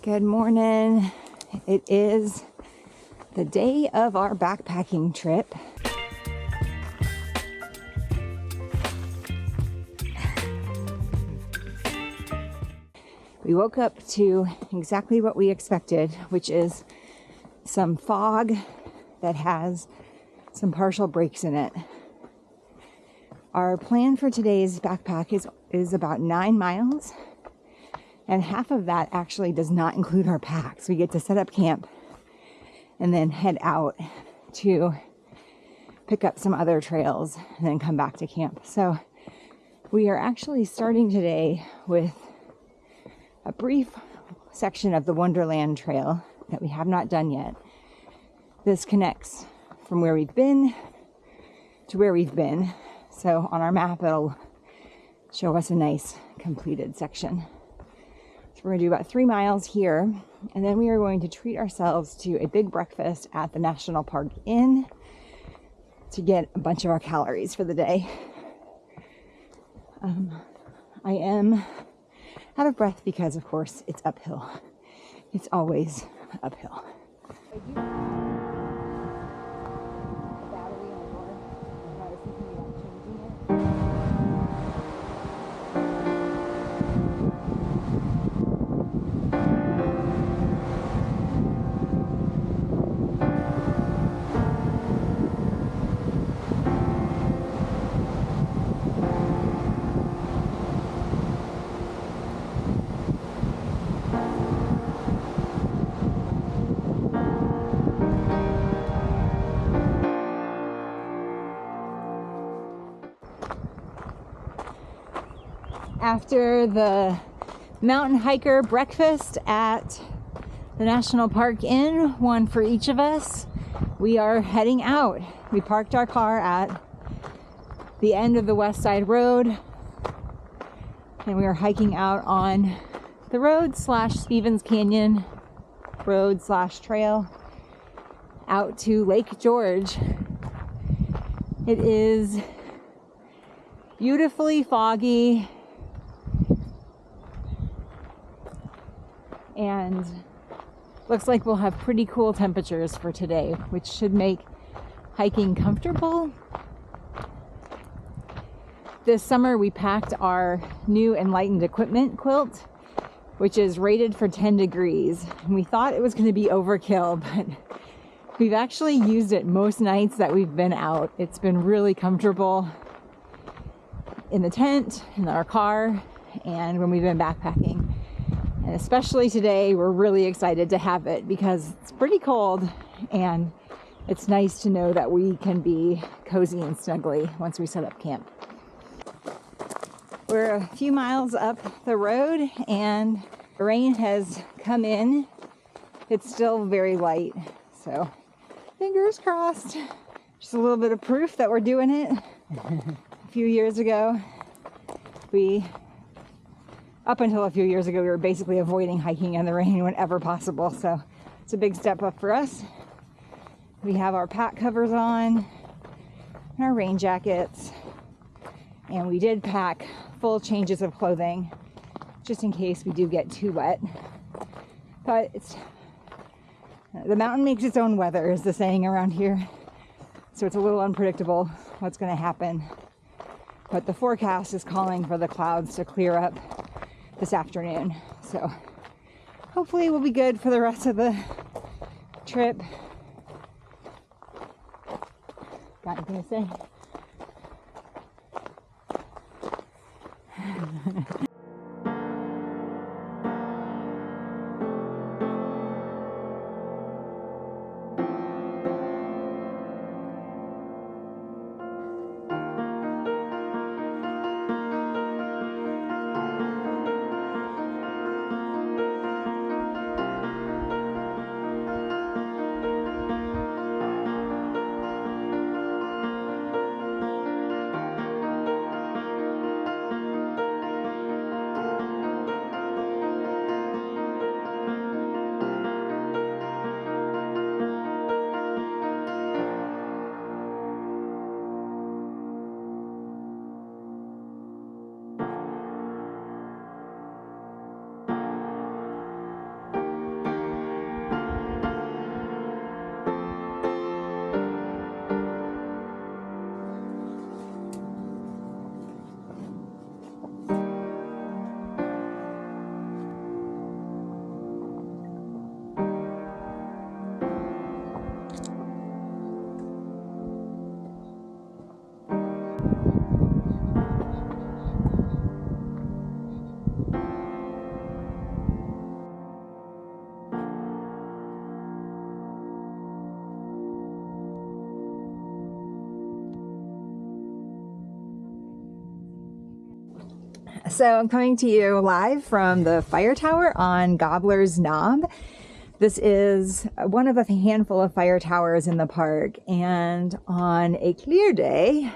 Good morning. It is the day of our backpacking trip. We woke up to exactly what we expected, which is some fog that has some partial breaks in it. Our plan for today's backpack is about 9 miles, and half of that actually does not include our packs. We get to set up camp and then head out to pick up some other trails and then come back to camp. So we are actually starting today with a brief section of the Wonderland Trail that we have not done yet. This connects from where we've been to where we've been. So on our map, it'll show us a nice completed section. So we're going to do about 3 miles here, and then we are going to treat ourselves to a big breakfast at the National Park Inn to get a bunch of our calories for the day. I am out of breath because, of course, it's uphill. It's always uphill. After the mountain hiker breakfast at the National Park Inn, one for each of us, we are heading out. We parked our car at the end of the Westside road, and we are hiking out on the road / Stevens Canyon road / trail out to Lake George. It is beautifully foggy and looks like we'll have pretty cool temperatures for today, which should make hiking comfortable. This summer we packed our new Enlightened Equipment quilt, which is rated for 10 degrees. And we thought it was going to be overkill, but we've actually used it most nights that we've been out. It's been really comfortable in the tent, in our car, and when we've been backpacking. And especially today, we're really excited to have it because it's pretty cold, and it's nice to know that we can be cozy and snuggly once we set up camp. We're a few miles up the road and the rain has come in. It's still very light, so fingers crossed. Just a little bit of proof that we're doing it. A few years ago, up until a few years ago, we were basically avoiding hiking in the rain whenever possible. So it's a big step up for us. We have our pack covers on and our rain jackets. And we did pack full changes of clothing just in case we do get too wet. But the mountain makes its own weather, is the saying around here. So it's a little unpredictable what's going to happen. But the forecast is calling for the clouds to clear up this afternoon, so hopefully we'll be good for the rest of the trip. Got anything to say? So I'm coming to you live from the fire tower on Gobbler's Knob. This is one of a handful of fire towers in the park, and on a clear day,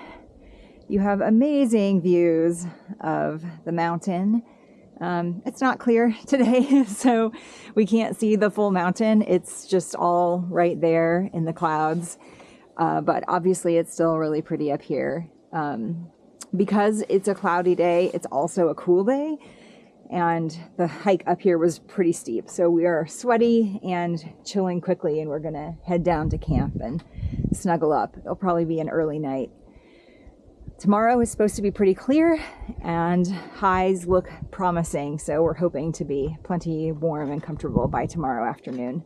you have amazing views of the mountain. It's not clear today, so we can't see the full mountain. It's just all right there in the clouds, but obviously it's still really pretty up here. Because it's a cloudy day, it's also a cool day, and the hike up here was pretty steep. So we are sweaty and chilling quickly, and we're gonna head down to camp and snuggle up. It'll probably be an early night. Tomorrow is supposed to be pretty clear and highs look promising. So we're hoping to be plenty warm and comfortable by tomorrow afternoon.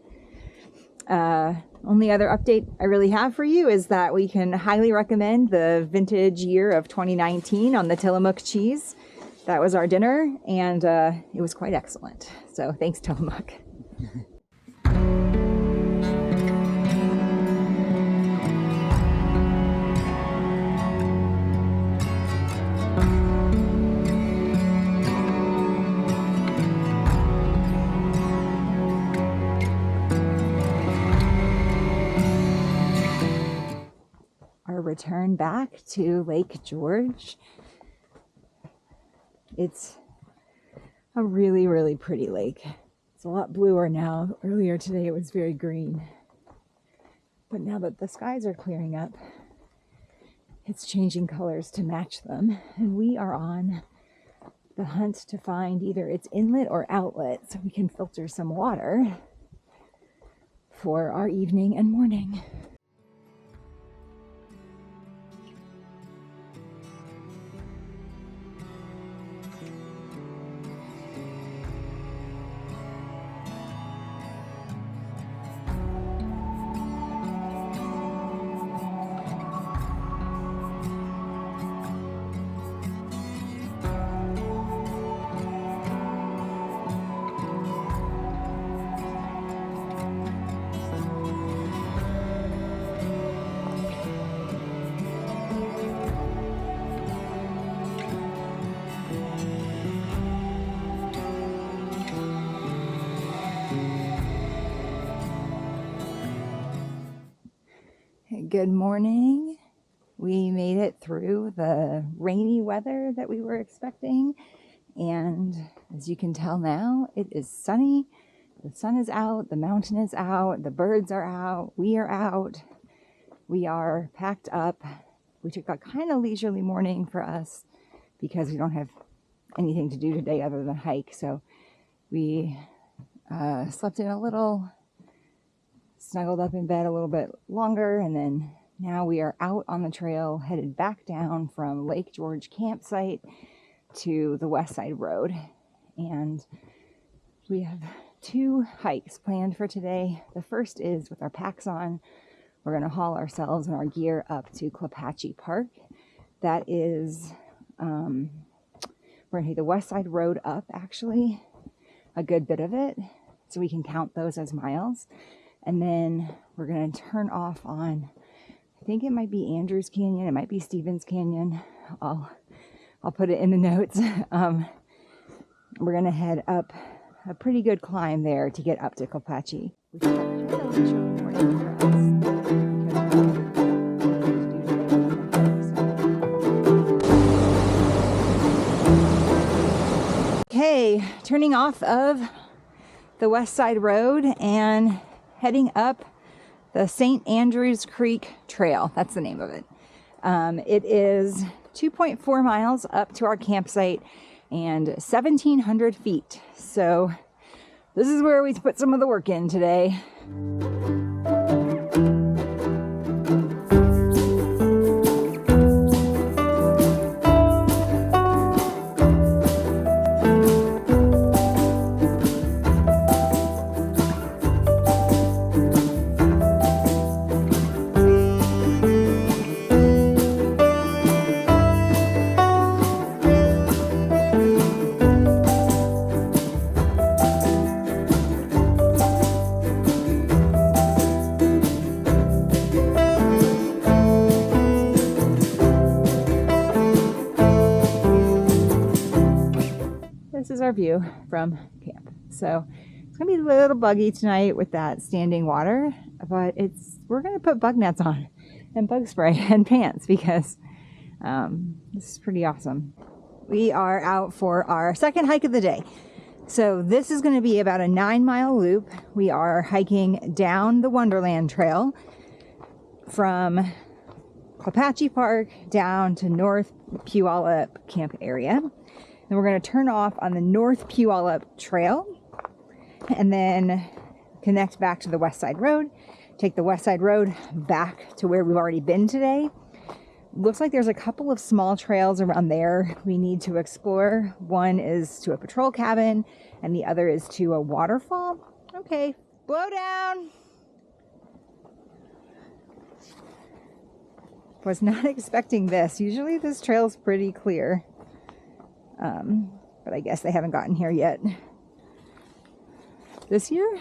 Only other update I really have for you is that we can highly recommend the vintage year of 2019 on the Tillamook cheese. That was our dinner, and it was quite excellent. So thanks, Tillamook. Return back to Lake George. It's a really, really pretty lake. It's a lot bluer now. Earlier today it was very green. But now that the skies are clearing up, it's changing colors to match them. And we are on the hunt to find either its inlet or outlet so we can filter some water for our evening and morning. Good morning. We made it through the rainy weather that we were expecting, and as you can tell now, it is sunny. The sun is out, the mountain is out, the birds are out, we are out. We are packed up. We took a kind of leisurely morning for us because we don't have anything to do today other than hike, so we slept in a little, snuggled up in bed a little bit longer, and then now we are out on the trail headed back down from Lake George campsite to the Westside Road. And we have 2 hikes planned for today. The first is with our packs on. We're going to haul ourselves and our gear up to Klapatche Park. That is, we're going to take the Westside Road up, actually, a good bit of it, so we can count those as miles. And then we're going to turn off on, I think it might be Andrews Canyon, it might be Stevens Canyon. I'll put it in the notes. We're going to head up a pretty good climb there to get up to Klapatche. Which is kind of a short morning for us. Okay, turning off of the Westside Road and heading up the St. Andrews Creek Trail. That's the name of it. It is 2.4 miles up to our campsite and 1,700 feet. So this is where we put some of the work in today. our view from camp. So it's gonna be a little buggy tonight with that standing water, but we're gonna put bug nets on and bug spray and pants because this is pretty awesome. We are out for our second hike of the day. So this is going to be about a 9-mile loop. We are hiking down the Wonderland Trail from Klapatche Park down to North Puyallup camp area. And we're going to turn off on the North Puyallup Trail and then connect back to the Westside Road. Take the Westside Road back to where we've already been today. Looks like there's a couple of small trails around there we need to explore. One is to a patrol cabin and the other is to a waterfall. Okay, blow down. Was not expecting this. Usually this trail's pretty clear. But I guess they haven't gotten here yet. This year?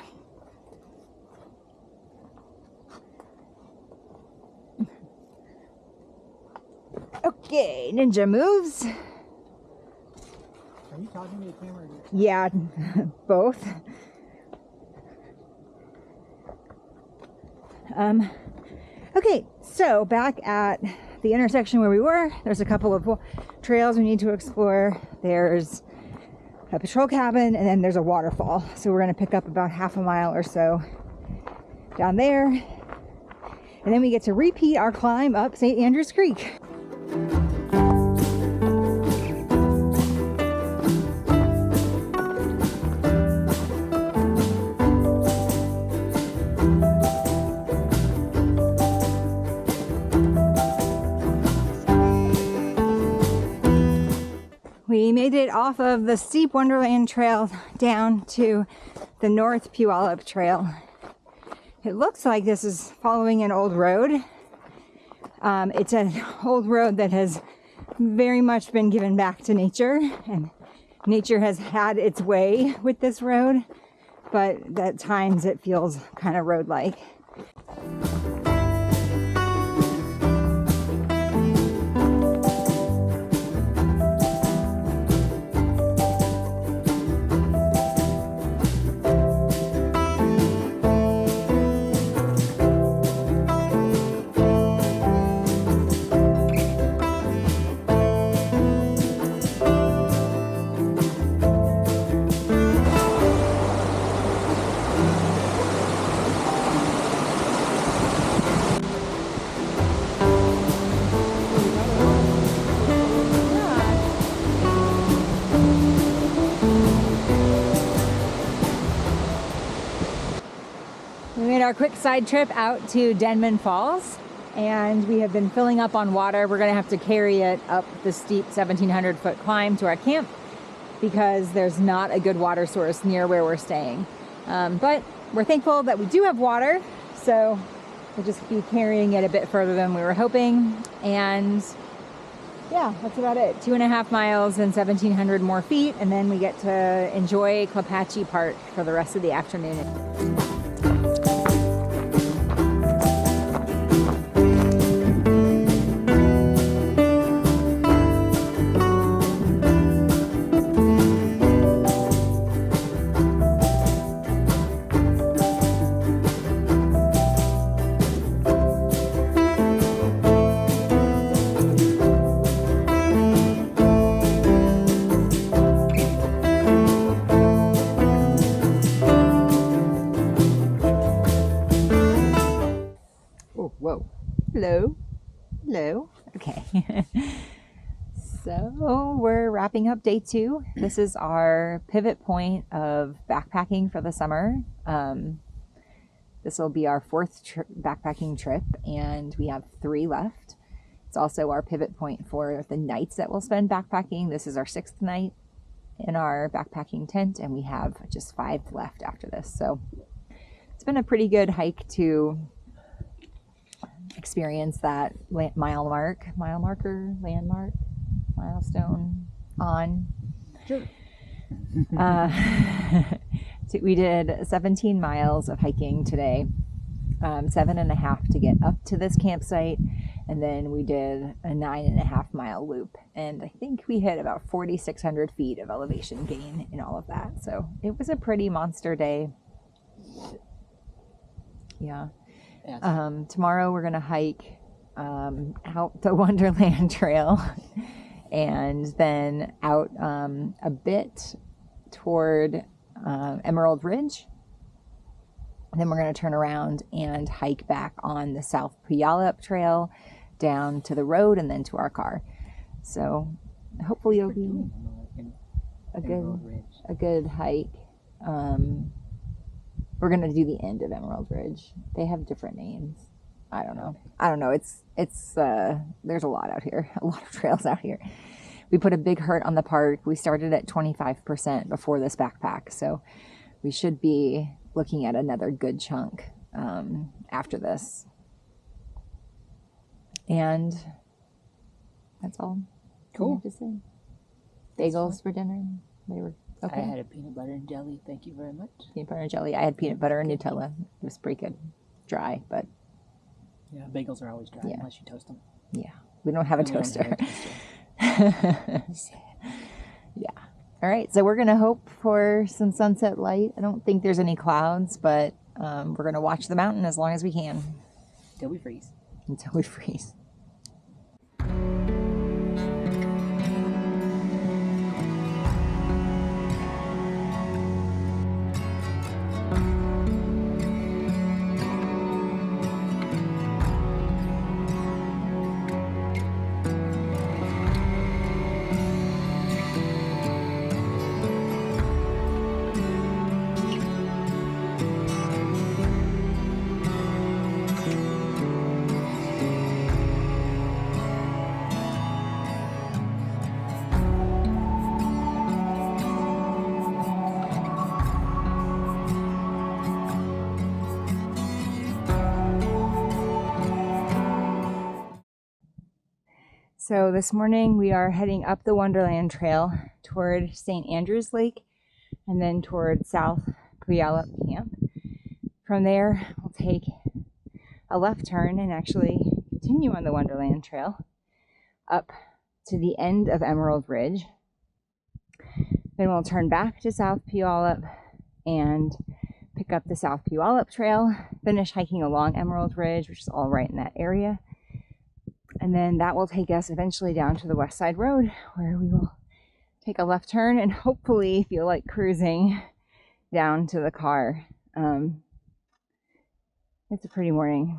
Okay, ninja moves. Are you talking to the camera? Yeah, both. Okay, so back at the intersection where we were, there's a couple of trails we need to explore. There's a patrol cabin and then there's a waterfall. So we're going to pick up about half a mile or so down there. And then we get to repeat our climb up St. Andrews Creek. We made it off of the steep Wonderland Trail down to the North Puyallup Trail. It looks like this is following an old road. It's an old road that has very much been given back to nature, and nature has had its way with this road, but at times it feels kind of road-like. Our quick side trip out to Denman Falls, and we have been filling up on water. We're going to have to carry it up the steep 1,700-foot climb to our camp because there's not a good water source near where we're staying. But we're thankful that we do have water, so we'll just be carrying it a bit further than we were hoping. And yeah, that's about it. 2.5 miles and 1,700 more feet, and then we get to enjoy Klapatche Park for the rest of the afternoon. Hello. Okay. So we're wrapping up day 2. This is our pivot point of backpacking for the summer. This will be our 4th backpacking trip, and we have 3 left. It's also our pivot point for the nights that we'll spend backpacking. This is our 6th night in our backpacking tent, and we have just 5 left after this. So it's been a pretty good hike to experience that milestone on. Sure. We did 17 miles of hiking today, 7.5 to get up to this campsite, And then we did a 9.5-mile loop. And I think we hit about 4,600 feet of elevation gain in all of that. So it was a pretty monster day. Yeah. Yes. Tomorrow we're going to hike out the Wonderland Trail and then out a bit toward Emerald Ridge. And then we're going to turn around and hike back on the South Puyallup Trail down to the road and then to our car. So hopefully it'll be a good hike. We're going to do the end of Emerald Ridge. They have different names. I don't know. It's there's a lot out here, a lot of trails out here. We put a big hurt on the park. We started at 25% before this backpack. So we should be looking at another good chunk after this. And that's all Cool. I have to say. Bagels for dinner. They were okay. I had a peanut butter and jelly. Thank you very much. Peanut butter and jelly. I had peanut butter and Nutella. It was pretty good. Dry, but yeah, bagels are always dry unless you toast them. Yeah, we don't have a toaster. Yeah. All right, so we're gonna hope for some sunset light. I don't think there's any clouds, but we're gonna watch the mountain as long as we can. Till we freeze. Until we freeze. So this morning we are heading up the Wonderland Trail toward St. Andrews Lake and then toward South Puyallup Camp. From there, we'll take a left turn and actually continue on the Wonderland Trail up to the end of Emerald Ridge. Then we'll turn back to South Puyallup and pick up the South Puyallup Trail, finish hiking along Emerald Ridge, which is all right in that area. And then that will take us eventually down to the Westside Road, where we will take a left turn and hopefully feel like cruising down to the car. It's a pretty morning.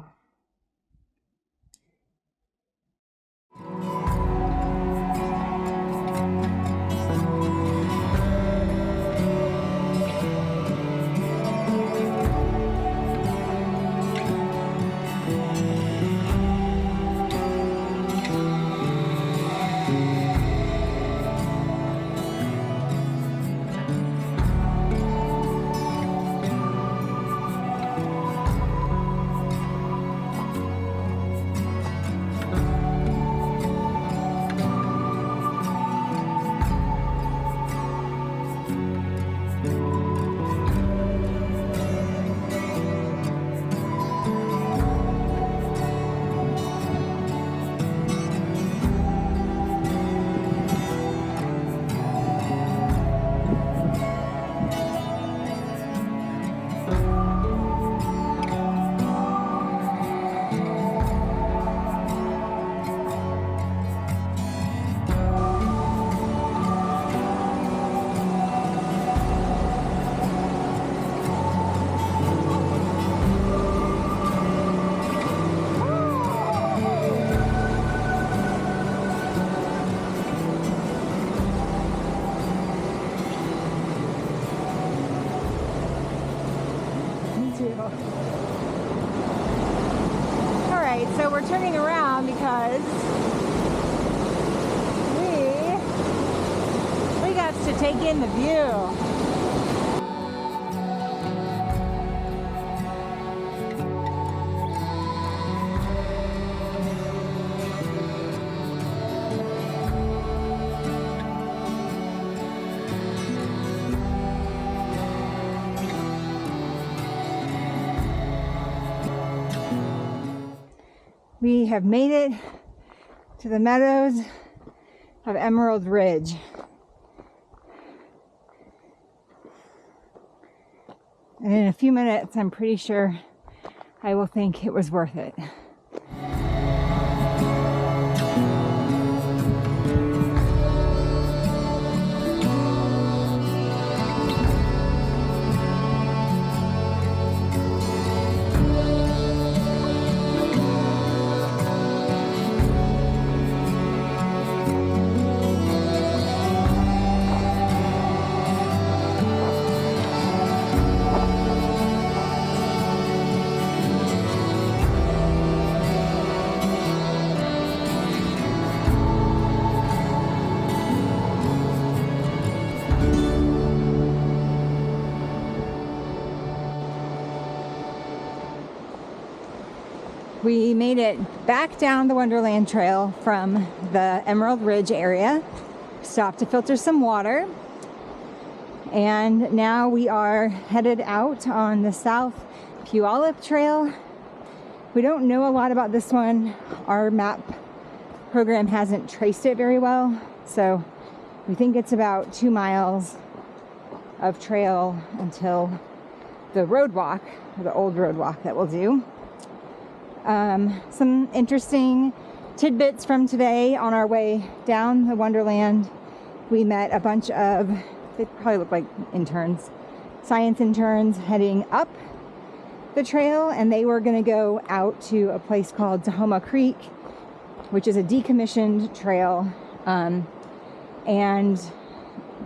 Alright, so we're turning around because we got to take in the view. We have made it to the meadows of Emerald Ridge. And in a few minutes, I'm pretty sure I will think it was worth it. We made it back down the Wonderland Trail from the Emerald Ridge area, stopped to filter some water, and now we are headed out on the South Puyallup Trail. We don't know a lot about this one. Our map program hasn't traced it very well, so we think it's about 2 miles of trail until the road walk, or the old road walk that we'll do. Some interesting tidbits from today. On our way down the Wonderland, we met a bunch of, they probably look like interns, science interns heading up the trail, and they were going to go out to a place called Tahoma Creek, which is a decommissioned trail, and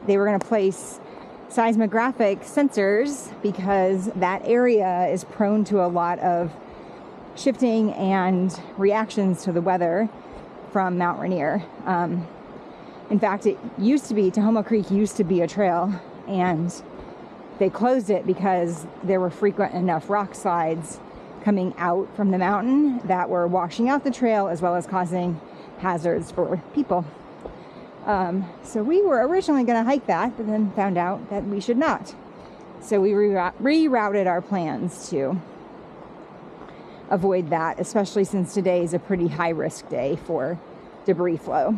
they were going to place seismographic sensors because that area is prone to a lot of shifting and reactions to the weather from Mount Rainier. In fact, it used to be, Tahoma Creek used to be a trail, and they closed it because there were frequent enough rock slides coming out from the mountain that were washing out the trail as well as causing hazards for people. So we were originally going to hike that, but then found out that we should not. So we rerouted our plans to avoid that, especially since today is a pretty high risk day for debris flow.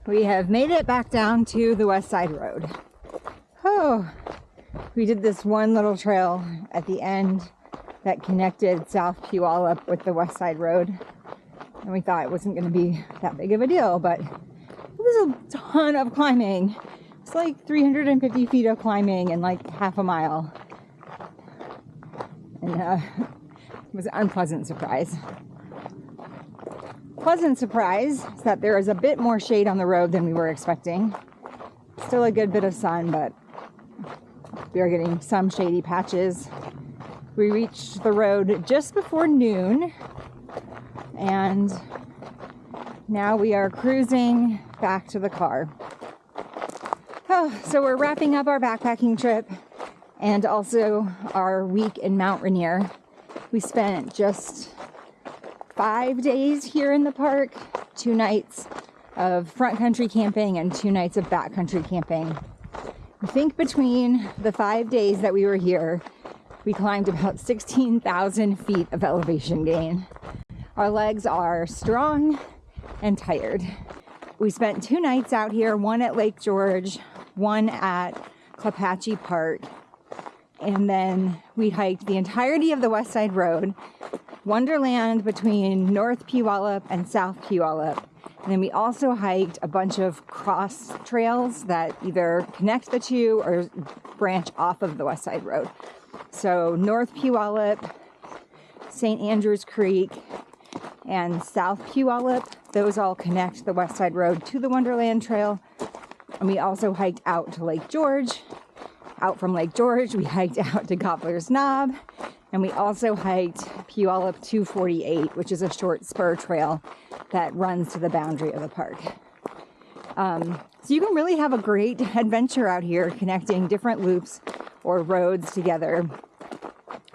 We have made it back down to the Westside Road. Oh, we did this one little trail at the end that connected South Puyallup with the Westside Road, and we thought it wasn't going to be that big of a deal, but it was a ton of climbing. It's like 350 feet of climbing in like half a mile, and it was an unpleasant surprise. Pleasant surprise is that there is a bit more shade on the road than we were expecting. Still a good bit of sun, but we are getting some shady patches. We reached the road just before noon, and now we are cruising back to the car. Oh, so we're wrapping up our backpacking trip and also our week in Mount Rainier. We spent just 5 days here in the park, 2 nights of front country camping and 2 nights of backcountry camping. I think between the 5 days that we were here, we climbed about 16,000 feet of elevation gain. Our legs are strong and tired. We spent 2 nights out here, one at Lake George, one at Klapatche Park, and then we hiked the entirety of the Westside Road, Wonderland between North Puyallup and South Puyallup. And then we also hiked a bunch of cross trails that either connect the two or branch off of the Westside Road. So North Puyallup, St. Andrews Creek, and South Puyallup, those all connect the Westside Road to the Wonderland Trail. And we also hiked out to Lake George. Out from Lake George, we hiked out to Gobbler's Knob. And we also hiked Puyallup 248, which is a short spur trail that runs to the boundary of the park. So you can really have a great adventure out here, connecting different loops or roads together.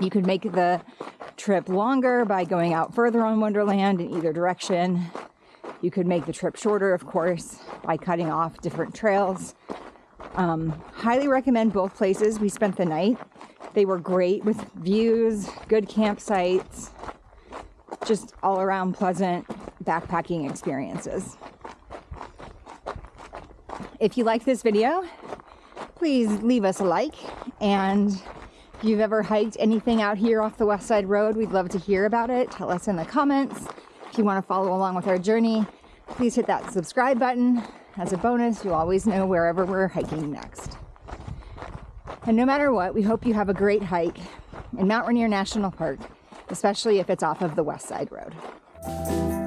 You could make the trip longer by going out further on Wonderland in either direction. You could make the trip shorter, of course, by cutting off different trails. Highly recommend both places. We spent the night. They were great with views, good campsites, just all around pleasant backpacking experiences. If you like this video, please leave us a like. And if you've ever hiked anything out here off the Westside Road, we'd love to hear about it. Tell us in the comments. If you want to follow along with our journey, please hit that subscribe button. As a bonus, you'll always know wherever we're hiking next. And no matter what, we hope you have a great hike in Mount Rainier National Park, especially if it's off of the Westside Road.